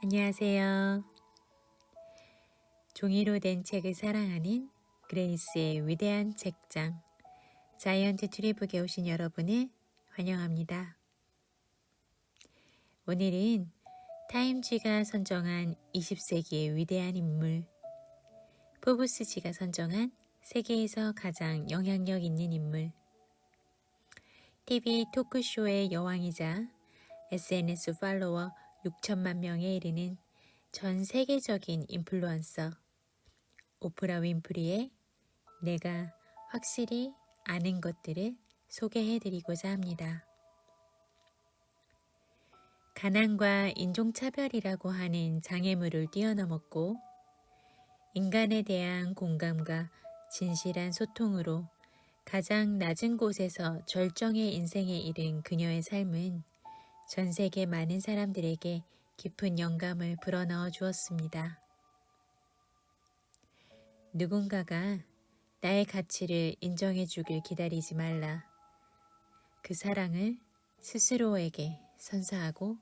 안녕하세요. 종이로 된 책을 사랑하는 그레이스의 위대한 책장 자이언트 트리북에 오신 여러분을 환영합니다. 오늘은 타임지가 선정한 20세기의 위대한 인물, 포브스지가 선정한 세계에서 가장 영향력 있는 인물, TV 토크쇼의 여왕이자 SNS 팔로워 6천만 명에 이르는 전 세계적인 인플루언서 오프라 윈프리의 내가 확실히 아는 것들을 소개해드리고자 합니다. 가난과 인종차별이라고 하는 장애물을 뛰어넘었고 인간에 대한 공감과 진실한 소통으로 가장 낮은 곳에서 절정의 인생에 이른 그녀의 삶은 전 세계 많은 사람들에게 깊은 영감을 불어넣어 주었습니다. 누군가가 나의 가치를 인정해 주길 기다리지 말라. 그 사랑을 스스로에게 선사하고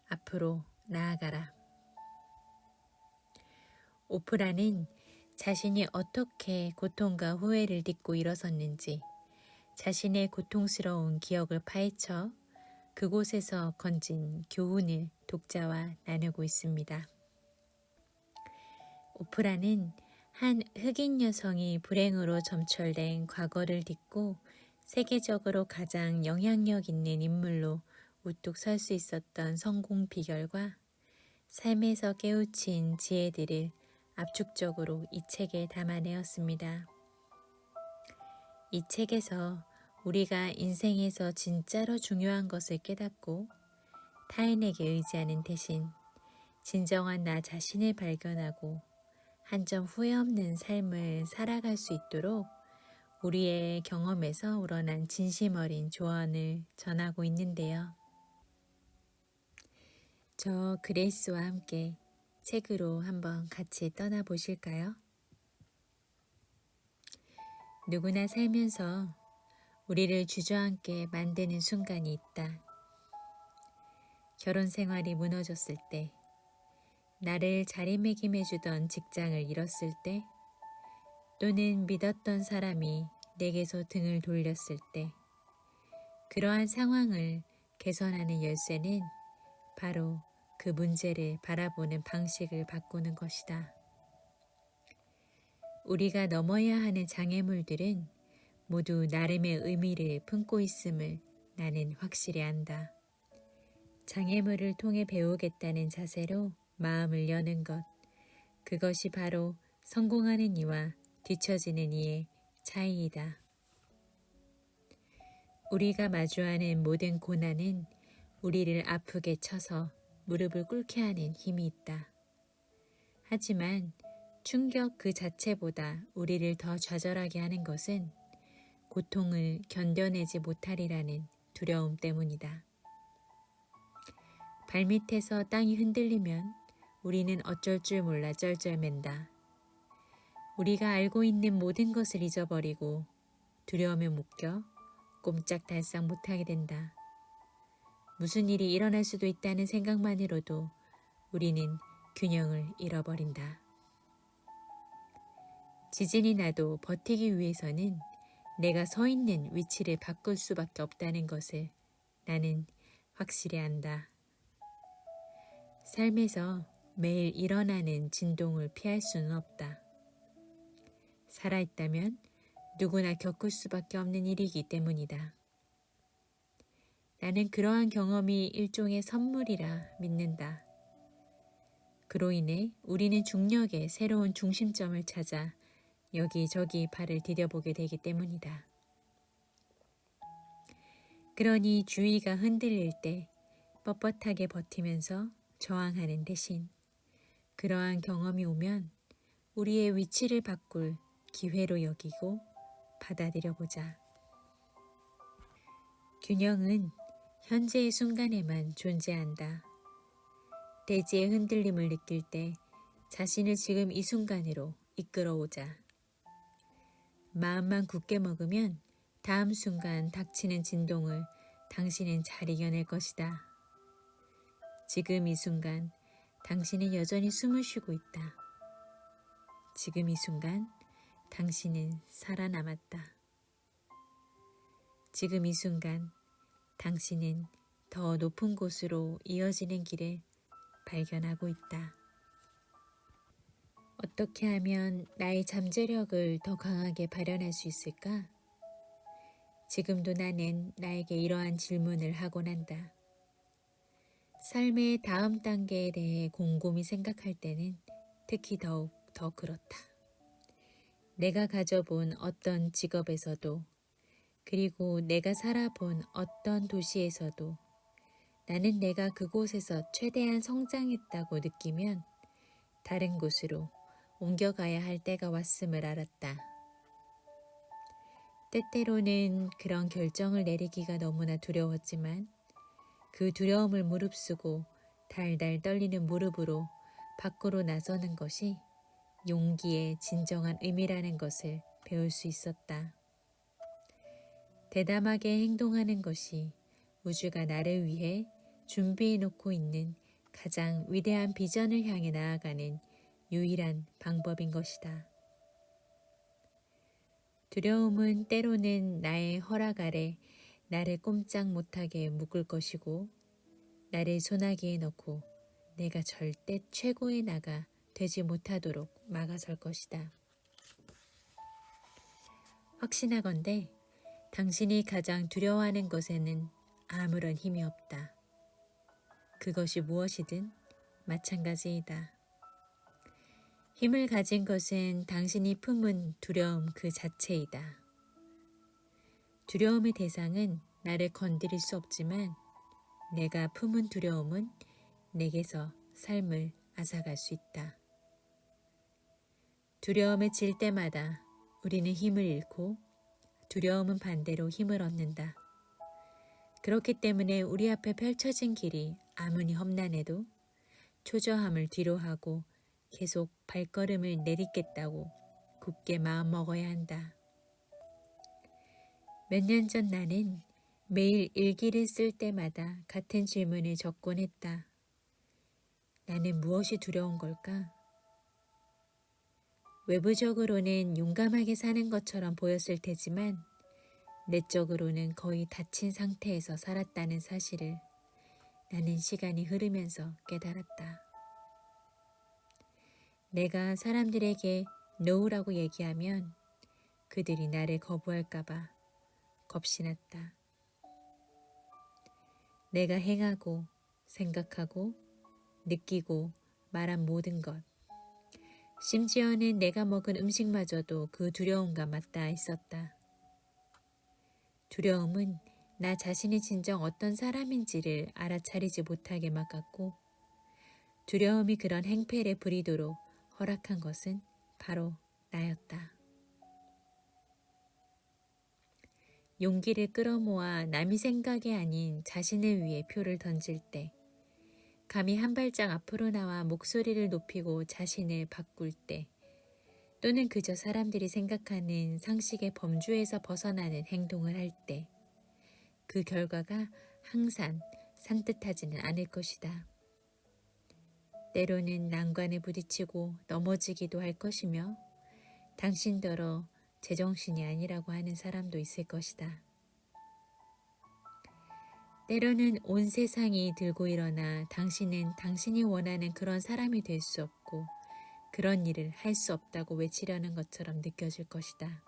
앞으로 나아가라. 오프라는 자신이 어떻게 고통과 후회를 딛고 일어섰는지 자신의 고통스러운 기억을 파헤쳐 그곳에서 건진 교훈을 독자와 나누고 있습니다. 오프라는 한 흑인 여성이 불행으로 점철된 과거를 딛고 세계적으로 가장 영향력 있는 인물로 우뚝 설 수 있었던 성공 비결과 삶에서 깨우친 지혜들을 압축적으로 이 책에 담아내었습니다. 이 책에서 우리가 인생에서 진짜로 중요한 것을 깨닫고 타인에게 의지하는 대신 진정한 나 자신을 발견하고 한 점 후회 없는 삶을 살아갈 수 있도록 우리의 경험에서 우러난 진심 어린 조언을 전하고 있는데요. 저 그레이스와 함께 책으로 한번 같이 떠나보실까요? 누구나 살면서 우리를 주저앉게 만드는 순간이 있다. 결혼 생활이 무너졌을 때, 나를 자리매김해주던 직장을 잃었을 때, 또는 믿었던 사람이 내게서 등을 돌렸을 때, 그러한 상황을 개선하는 열쇠는 바로 그 문제를 바라보는 방식을 바꾸는 것이다. 우리가 넘어야 하는 장애물들은 모두 나름의 의미를 품고 있음을 나는 확실히 안다. 장애물을 통해 배우겠다는 자세로 마음을 여는 것, 그것이 바로 성공하는 이와 뒤처지는 이의 차이이다. 우리가 마주하는 모든 고난은 우리를 아프게 쳐서 무릎을 꿇게 하는 힘이 있다. 하지만 충격 그 자체보다 우리를 더 좌절하게 하는 것은 고통을 견뎌내지 못하리라는 두려움 때문이다. 발밑에서 땅이 흔들리면 우리는 어쩔 줄 몰라 쩔쩔맨다. 우리가 알고 있는 모든 것을 잊어버리고 두려움에 묶여 꼼짝달싹 못하게 된다. 무슨 일이 일어날 수도 있다는 생각만으로도 우리는 균형을 잃어버린다. 지진이 나도 버티기 위해서는 내가 서 있는 위치를 바꿀 수밖에 없다는 것을 나는 확실히 안다. 삶에서 매일 일어나는 진동을 피할 수는 없다. 살아있다면 누구나 겪을 수밖에 없는 일이기 때문이다. 나는 그러한 경험이 일종의 선물이라 믿는다. 그로 인해 우리는 중력의 새로운 중심점을 찾아 여기저기 발을 디뎌보게 되기 때문이다. 그러니 주위가 흔들릴 때 뻣뻣하게 버티면서 저항하는 대신 그러한 경험이 오면 우리의 위치를 바꿀 기회로 여기고 받아들여보자. 균형은 현재의 순간에만 존재한다. 대지의 흔들림을 느낄 때 자신을 지금 이 순간으로 이끌어오자. 마음만 굳게 먹으면 다음 순간 닥치는 진동을 당신은 잘 이겨낼 것이다. 지금 이 순간 당신은 여전히 숨을 쉬고 있다. 지금 이 순간 당신은 살아남았다. 지금 이 순간 당신은 더 높은 곳으로 이어지는 길을 발견하고 있다. 어떻게 하면 나의 잠재력을 더 강하게 발현할 수 있을까? 지금도 나는 나에게 이러한 질문을 하곤 한다. 삶의 다음 단계에 대해 곰곰이 생각할 때는 특히 더욱 더 그렇다. 내가 가져본 어떤 직업에서도 그리고 내가 살아본 어떤 도시에서도 나는 내가 그곳에서 최대한 성장했다고 느끼면 다른 곳으로 옮겨가야 할 때가 왔음을 알았다. 때때로는 그런 결정을 내리기가 너무나 두려웠지만 그 두려움을 무릅쓰고 달달 떨리는 무릎으로 밖으로 나서는 것이 용기의 진정한 의미라는 것을 배울 수 있었다. 대담하게 행동하는 것이 우주가 나를 위해 준비해 놓고 있는 가장 위대한 비전을 향해 나아가는 유일한 방법인 것이다. 두려움은 때로는 나의 허락 아래 나를 꼼짝 못하게 묶을 것이고 나를 소나기에 넣고 내가 절대 최고의 나가 되지 못하도록 막아설 것이다. 확신하건대 당신이 가장 두려워하는 것에는 아무런 힘이 없다. 그것이 무엇이든 마찬가지이다. 힘을 가진 것은 당신이 품은 두려움 그 자체이다. 두려움의 대상은 나를 건드릴 수 없지만 내가 품은 두려움은 내게서 삶을 앗아갈 수 있다. 두려움에 질 때마다 우리는 힘을 잃고 두려움은 반대로 힘을 얻는다. 그렇기 때문에 우리 앞에 펼쳐진 길이 아무리 험난해도 초조함을 뒤로하고 계속 발걸음을 내딛겠다고 굳게 마음먹어야 한다. 몇 년 전 나는 매일 일기를 쓸 때마다 같은 질문을 적곤 했다. 나는 무엇이 두려운 걸까? 외부적으로는 용감하게 사는 것처럼 보였을 테지만 내적으로는 거의 다친 상태에서 살았다는 사실을 나는 시간이 흐르면서 깨달았다. 내가 사람들에게 노라고 얘기하면 그들이 나를 거부할까봐 겁이 났다. 내가 행하고 생각하고 느끼고 말한 모든 것, 심지어는 내가 먹은 음식마저도 그 두려움과 맞닿아 있었다. 두려움은 나 자신이 진정 어떤 사람인지를 알아차리지 못하게 막았고 두려움이 그런 행패를 부리도록 허락한 것은 바로 나였다. 용기를 끌어모아 남이 생각이 아닌 자신을 위해 표를 던질 때, 감히 한 발짝 앞으로 나와 목소리를 높이고 자신을 바꿀 때, 또는 그저 사람들이 생각하는 상식의 범주에서 벗어나는 행동을 할 때, 그 결과가 항상 산뜻하지는 않을 것이다. 때로는 난관에 부딪히고 넘어지기도 할 것이며 당신더러 제정신이 아니라고 하는 사람도 있을 것이다. 때로는 온 세상이 들고 일어나 당신은 당신이 원하는 그런 사람이 될 수 없고 그런 일을 할 수 없다고 외치려는 것처럼 느껴질 것이다.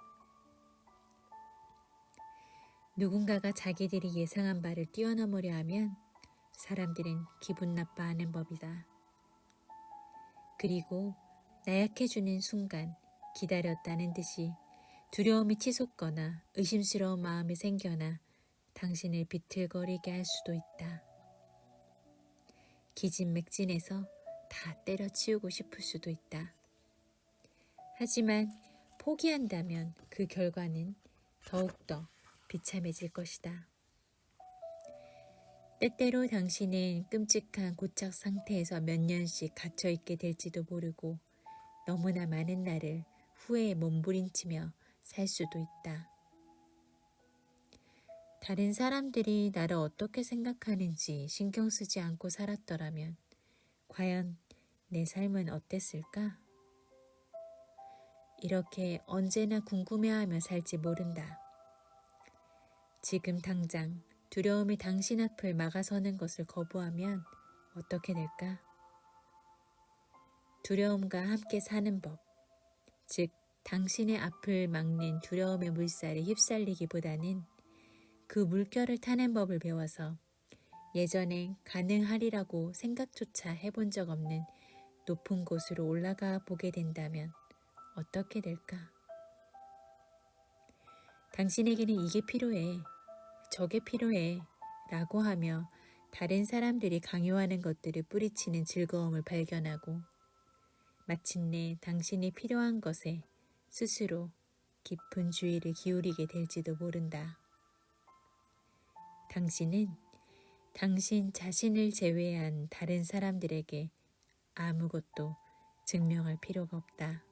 누군가가 자기들이 예상한 바를 뛰어넘으려 하면 사람들은 기분 나빠하는 법이다. 그리고 나약해지는 순간 기다렸다는 듯이 두려움이 치솟거나 의심스러운 마음이 생겨나 당신을 비틀거리게 할 수도 있다. 기진맥진해서 다 때려치우고 싶을 수도 있다. 하지만 포기한다면 그 결과는 더욱더 비참해질 것이다. 때때로 당신은 끔찍한 고착 상태에서 몇 년씩 갇혀있게 될지도 모르고 너무나 많은 날을 후회에 몸부림치며 살 수도 있다. 다른 사람들이 나를 어떻게 생각하는지 신경 쓰지 않고 살았더라면 과연 내 삶은 어땠을까? 이렇게 언제나 궁금해하며 살지 모른다. 지금 당장 두려움이 당신 앞을 막아서는 것을 거부하면 어떻게 될까? 두려움과 함께 사는 법, 즉 당신의 앞을 막는 두려움의 물살에 휩쓸리기보다는 그 물결을 타는 법을 배워서 예전엔 가능하리라고 생각조차 해본 적 없는 높은 곳으로 올라가 보게 된다면 어떻게 될까? 당신에게는 이게 필요해, 저게 필요해 라고 하며 다른 사람들이 강요하는 것들을 뿌리치는 즐거움을 발견하고 마침내 당신이 필요한 것에 스스로 깊은 주의를 기울이게 될지도 모른다. 당신은 당신 자신을 제외한 다른 사람들에게 아무것도 증명할 필요가 없다.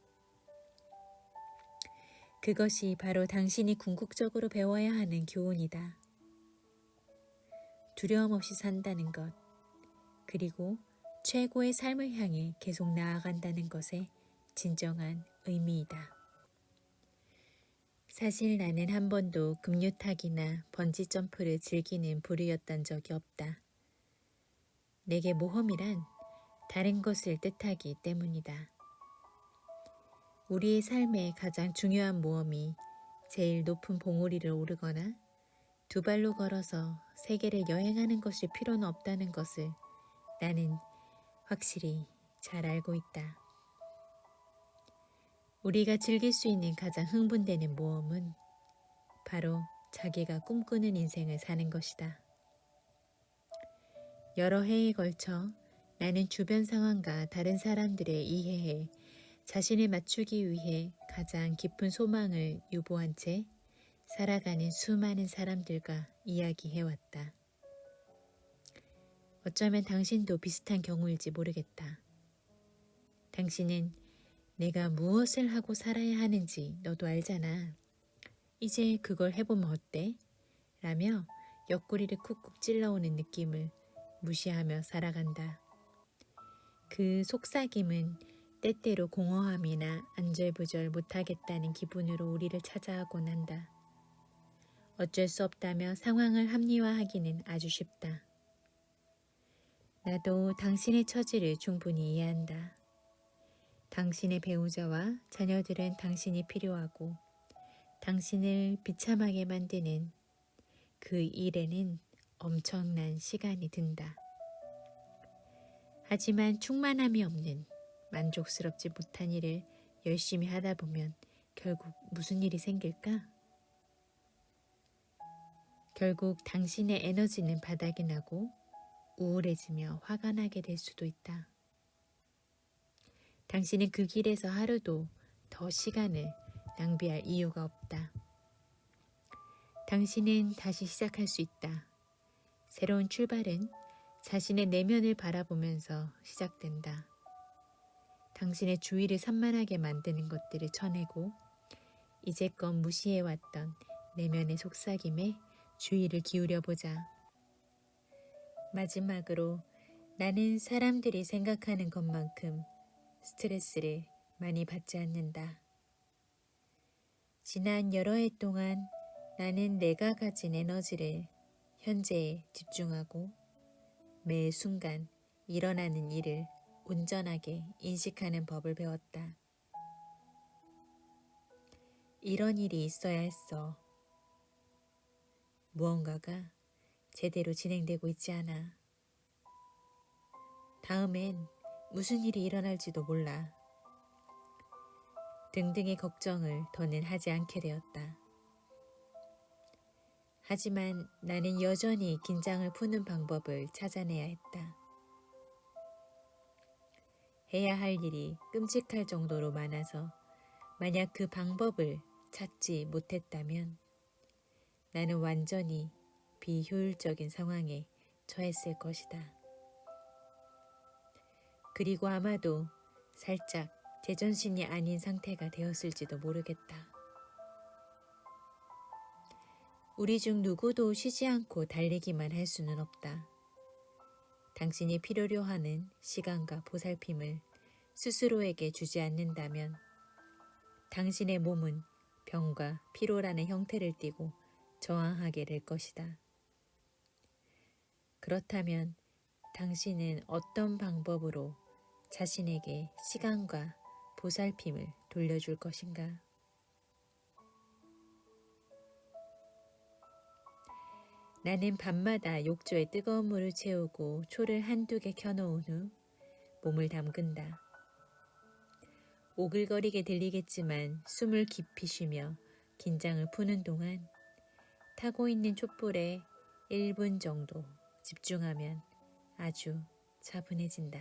그것이 바로 당신이 궁극적으로 배워야 하는 교훈이다. 두려움 없이 산다는 것, 그리고 최고의 삶을 향해 계속 나아간다는 것의 진정한 의미이다. 사실 나는 한 번도 급류타기나 번지점프를 즐기는 부류였던 적이 없다. 내게 모험이란 다른 것을 뜻하기 때문이다. 우리의 삶의 가장 중요한 모험이 제일 높은 봉우리를 오르거나 두 발로 걸어서 세계를 여행하는 것일 필요는 없다는 것을 나는 확실히 잘 알고 있다. 우리가 즐길 수 있는 가장 흥분되는 모험은 바로 자기가 꿈꾸는 인생을 사는 것이다. 여러 해에 걸쳐 나는 주변 상황과 다른 사람들의 이해에 자신을 맞추기 위해 가장 깊은 소망을 유보한 채 살아가는 수많은 사람들과 이야기해왔다. 어쩌면 당신도 비슷한 경우일지 모르겠다. 당신은 내가 무엇을 하고 살아야 하는지 너도 알잖아. 이제 그걸 해보면 어때? 라며 옆구리를 쿡쿡 찔러오는 느낌을 무시하며 살아간다. 그 속삭임은 때때로 공허함이나 안절부절 못하겠다는 기분으로 우리를 찾아오곤 한다. 어쩔 수 없다며 상황을 합리화하기는 아주 쉽다. 나도 당신의 처지를 충분히 이해한다. 당신의 배우자와 자녀들은 당신이 필요하고 당신을 비참하게 만드는 그 일에는 엄청난 시간이 든다. 하지만 충만함이 없는 만족스럽지 못한 일을 열심히 하다 보면 결국 무슨 일이 생길까? 결국 당신의 에너지는 바닥이 나고 우울해지며 화가 나게 될 수도 있다. 당신은 그 길에서 하루도 더 시간을 낭비할 이유가 없다. 당신은 다시 시작할 수 있다. 새로운 출발은 자신의 내면을 바라보면서 시작된다. 당신의 주위를 산만하게 만드는 것들을 쳐내고 이제껏 무시해왔던 내면의 속삭임에 주의를 기울여보자. 마지막으로 나는 사람들이 생각하는 것만큼 스트레스를 많이 받지 않는다. 지난 여러 해 동안 나는 내가 가진 에너지를 현재에 집중하고 매 순간 일어나는 일을 온전하게 인식하는 법을 배웠다. 이런 일이 있어야 했어. 무언가가 제대로 진행되고 있지 않아. 다음엔 무슨 일이 일어날지도 몰라. 등등의 걱정을 더는 하지 않게 되었다. 하지만 나는 여전히 긴장을 푸는 방법을 찾아내야 했다. 해야 할 일이 끔찍할 정도로 많아서 만약 그 방법을 찾지 못했다면 나는 완전히 비효율적인 상황에 처했을 것이다. 그리고 아마도 살짝 제정신이 아닌 상태가 되었을지도 모르겠다. 우리 중 누구도 쉬지 않고 달리기만 할 수는 없다. 당신이 필요로 하는 시간과 보살핌을 스스로에게 주지 않는다면 당신의 몸은 병과 피로라는 형태를 띠고 저항하게 될 것이다. 그렇다면 당신은 어떤 방법으로 자신에게 시간과 보살핌을 돌려줄 것인가? 나는 밤마다 욕조에 뜨거운 물을 채우고 초를 한두 개 켜놓은 후 몸을 담근다. 오글거리게 들리겠지만 숨을 깊이 쉬며 긴장을 푸는 동안 타고 있는 촛불에 1분 정도 집중하면 아주 차분해진다.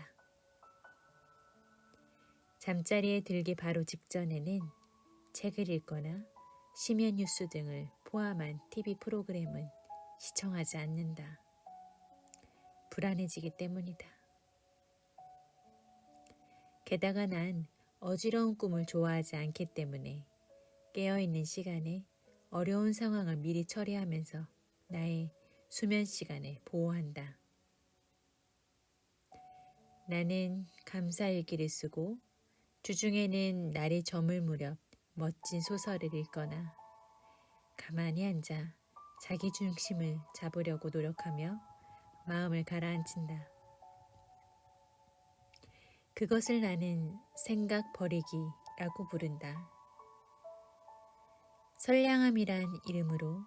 잠자리에 들기 바로 직전에는 책을 읽거나 심야 뉴스 등을 포함한 TV 프로그램은 시청하지 않는다. 불안해지기 때문이다. 게다가 난 어지러운 꿈을 좋아하지 않기 때문에 깨어있는 시간에 어려운 상황을 미리 처리하면서 나의 수면 시간을 보호한다. 나는 감사일기를 쓰고 주중에는 날이 저물 무렵 멋진 소설을 읽거나 가만히 앉아 자기 중심을 잡으려고 노력하며 마음을 가라앉힌다. 그것을 나는 생각 버리기라고 부른다. 선량함이란 이름으로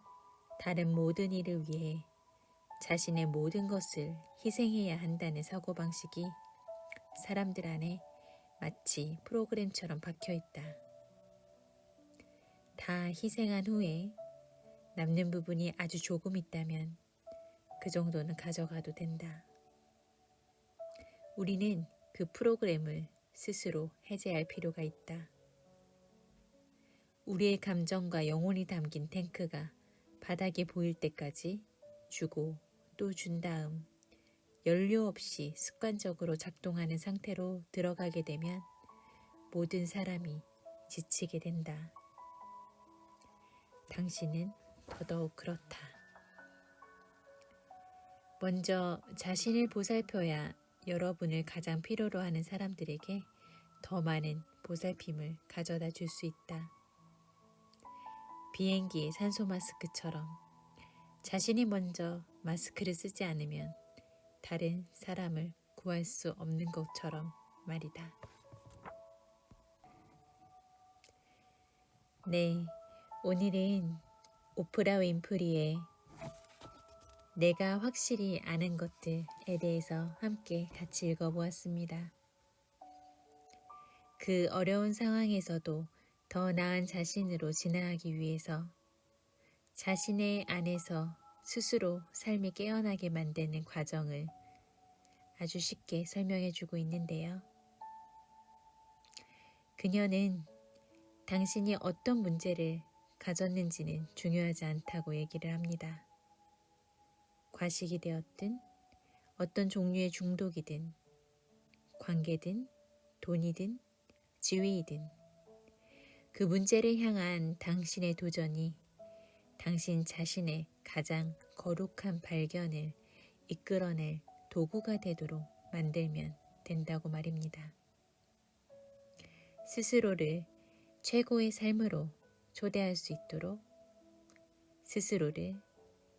다른 모든 일을 위해 자신의 모든 것을 희생해야 한다는 사고방식이 사람들 안에 마치 프로그램처럼 박혀있다. 다 희생한 후에 남는 부분이 아주 조금 있다면 그 정도는 가져가도 된다. 우리는 그 프로그램을 스스로 해제할 필요가 있다. 우리의 감정과 영혼이 담긴 탱크가 바닥에 보일 때까지 주고 또 준 다음 연료 없이 습관적으로 작동하는 상태로 들어가게 되면 모든 사람이 지치게 된다. 당신은 더더욱 그렇다. 먼저 자신을 보살펴야 여러분을 가장 필요로 하는 사람들에게 더 많은 보살핌을 가져다 줄 수 있다. 비행기의 산소 마스크처럼 자신이 먼저 마스크를 쓰지 않으면 다른 사람을 구할 수 없는 것처럼 말이다. 네, 오늘은 오프라 윈프리의 내가 확실히 아는 것들에 대해서 함께 같이 읽어보았습니다. 그 어려운 상황에서도 더 나은 자신으로 진화하기 위해서 자신의 안에서 스스로 삶이 깨어나게 만드는 과정을 아주 쉽게 설명해주고 있는데요. 그녀는 당신이 어떤 문제를 가졌는지는 중요하지 않다고 얘기를 합니다. 과식이 되었든 어떤 종류의 중독이든 관계든 돈이든 지위이든 그 문제를 향한 당신의 도전이 당신 자신의 가장 거룩한 발견을 이끌어낼 도구가 되도록 만들면 된다고 말입니다. 스스로를 최고의 삶으로 초대할 수 있도록 스스로를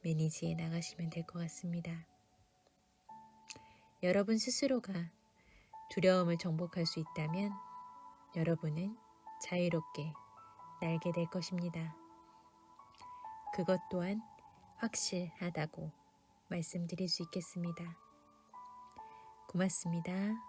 매니지해 나가시면 될 것 같습니다. 여러분 스스로가 두려움을 정복할 수 있다면 여러분은 자유롭게 날게 될 것입니다. 그것 또한 확실하다고 말씀드릴 수 있겠습니다. 고맙습니다.